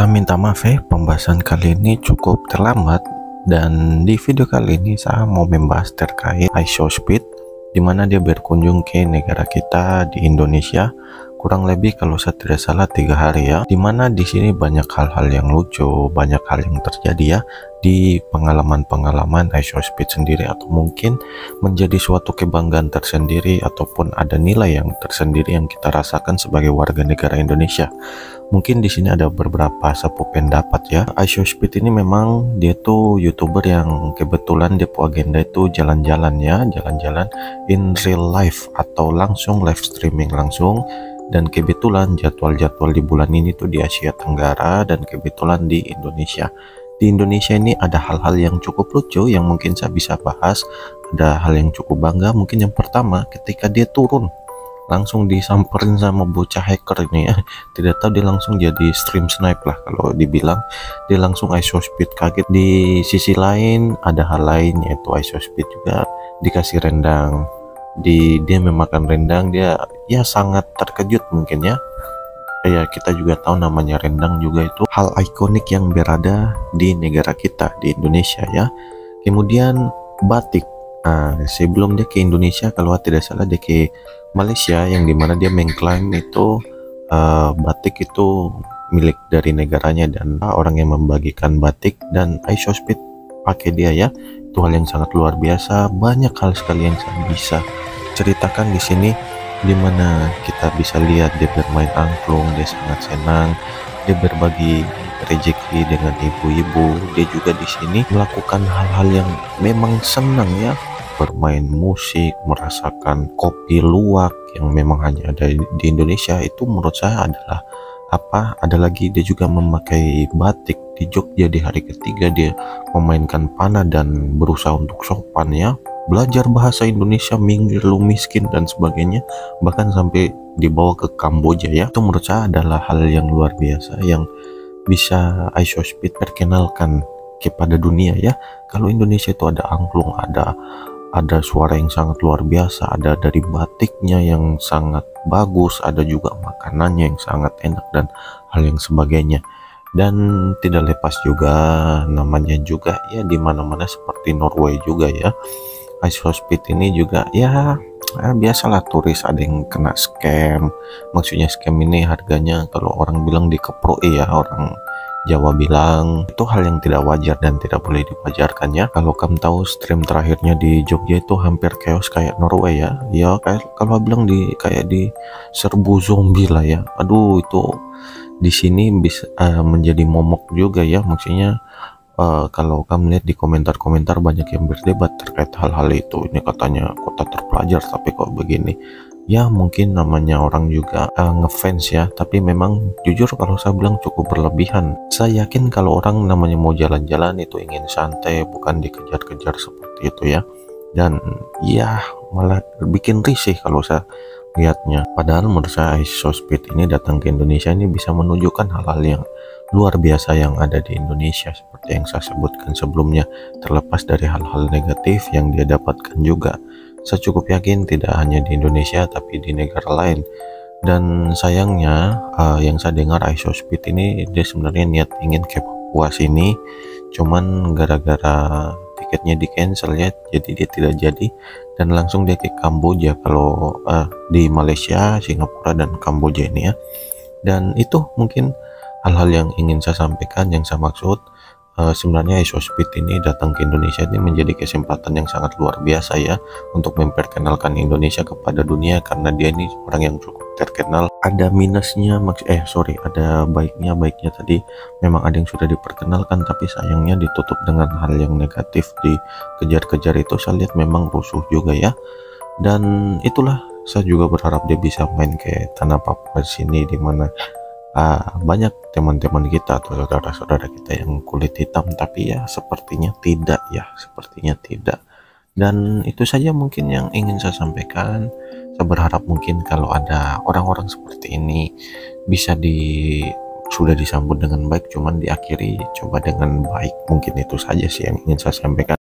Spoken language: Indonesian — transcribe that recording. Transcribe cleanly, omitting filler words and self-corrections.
Saya minta maaf ya, pembahasan kali ini cukup terlambat, dan di video kali ini saya mau membahas terkait iShowSpeed, di mana dia berkunjung ke negara kita di Indonesia kurang lebih kalau saya tidak salah 3 hari ya, dimana di sini banyak hal-hal yang lucu, banyak hal yang terjadi ya di pengalaman-pengalaman iShowSpeed sendiri, atau mungkin menjadi suatu kebanggaan tersendiri ataupun ada nilai yang tersendiri yang kita rasakan sebagai warga negara Indonesia. Mungkin di sini ada beberapa sapu pendapat ya. iShowSpeed ini memang dia tuh YouTuber yang kebetulan dia agenda itu jalan-jalan ya, jalan-jalan in real life atau langsung live streaming langsung. Dan kebetulan jadwal-jadwal di bulan ini tuh di Asia Tenggara dan kebetulan di Indonesia. Di Indonesia ini ada hal-hal yang cukup lucu yang mungkin saya bisa bahas. Ada hal yang cukup bangga. Mungkin yang pertama, ketika dia turun langsung disamperin sama bocah hacker ini ya. Tidak tahu dia langsung jadi stream snipe lah kalau dibilang. Dia langsung iShowSpeed kaget. Di sisi lain ada hal lain, yaitu iShowSpeed juga dikasih rendang. Dia memakan rendang, dia ya sangat terkejut mungkin ya. Ya kita juga tahu namanya rendang juga itu hal ikonik yang berada di negara kita di Indonesia ya. Kemudian batik, sebelum dia ke Indonesia kalau tidak salah dia ke Malaysia, yang dimana dia mengklaim itu batik itu milik dari negaranya, dan orang yang membagikan batik dan iShowSpeed pakai dia ya. Itu hal yang sangat luar biasa. Banyak hal sekali yang saya bisa ceritakan di sini, dimana kita bisa lihat dia bermain angklung, dia sangat senang, dia berbagi rezeki dengan ibu-ibu. Dia juga di sini melakukan hal-hal yang memang senang ya, bermain musik, merasakan kopi luwak yang memang hanya ada di Indonesia. Itu menurut saya adalah ada lagi dia juga memakai batik di Jogja. Di hari ketiga dia memainkan panah dan berusaha untuk sopan ya, belajar bahasa Indonesia, minggir lu miskin dan sebagainya, bahkan sampai dibawa ke Kamboja ya. Itu menurut saya adalah hal yang luar biasa yang bisa iShowSpeed perkenalkan kepada dunia ya. Kalau Indonesia itu ada angklung, ada suara yang sangat luar biasa, ada dari batiknya yang sangat bagus, ada juga makanannya yang sangat enak dan hal yang sebagainya. Dan tidak lepas juga namanya juga ya, di mana-mana seperti Norway juga ya. iShowSpeed ini juga ya, biasalah turis ada yang kena scam. Maksudnya scam ini harganya kalau orang bilang dikeproi ya, orang Jawa bilang itu hal yang tidak wajar dan tidak boleh diwajarkan ya. Kalau kamu tahu stream terakhirnya di Jogja itu hampir chaos kayak Norway ya. Ya kayak kalau bilang kayak di serbu zombie lah ya. Aduh, itu di sini bisa menjadi momok juga ya. Maksudnya kalau kamu lihat di komentar-komentar banyak yang berdebat terkait hal-hal itu. Ini katanya kota terpelajar tapi kok begini. Ya mungkin namanya orang juga ngefans ya, tapi memang jujur kalau saya bilang cukup berlebihan. Saya yakin kalau orang namanya mau jalan-jalan itu ingin santai, bukan dikejar-kejar seperti itu ya. Dan ya malah bikin risih kalau saya lihatnya. Padahal menurut saya iShowSpeed ini datang ke Indonesia ini bisa menunjukkan hal-hal yang luar biasa yang ada di Indonesia, seperti yang saya sebutkan sebelumnya. Terlepas dari hal-hal negatif yang dia dapatkan juga, saya cukup yakin tidak hanya di Indonesia tapi di negara lain. Dan sayangnya yang saya dengar iShowSpeed ini dia sebenarnya niat ingin ke Papua sini, cuman gara-gara tiketnya di cancel ya, jadi dia tidak jadi dan langsung dia ke Kamboja. Kalau di Malaysia, Singapura dan Kamboja ini ya. Dan itu mungkin hal-hal yang ingin saya sampaikan, yang saya maksud. Sebenarnya iShowSpeed ini datang ke Indonesia ini menjadi kesempatan yang sangat luar biasa ya, untuk memperkenalkan Indonesia kepada dunia, karena dia ini orang yang cukup terkenal. Ada minusnya, ada baiknya tadi memang ada yang sudah diperkenalkan, tapi sayangnya ditutup dengan hal yang negatif, dikejar-kejar. Itu saya lihat memang rusuh juga ya. Dan itulah, saya juga berharap dia bisa main ke tanah Papua sini, dimana banyak teman-teman kita atau saudara-saudara kita yang kulit hitam, tapi ya sepertinya tidak. Dan itu saja mungkin yang ingin saya sampaikan. Saya berharap mungkin kalau ada orang-orang seperti ini bisa sudah disambut dengan baik, cuman diakhiri coba dengan baik. Mungkin itu saja sih yang ingin saya sampaikan.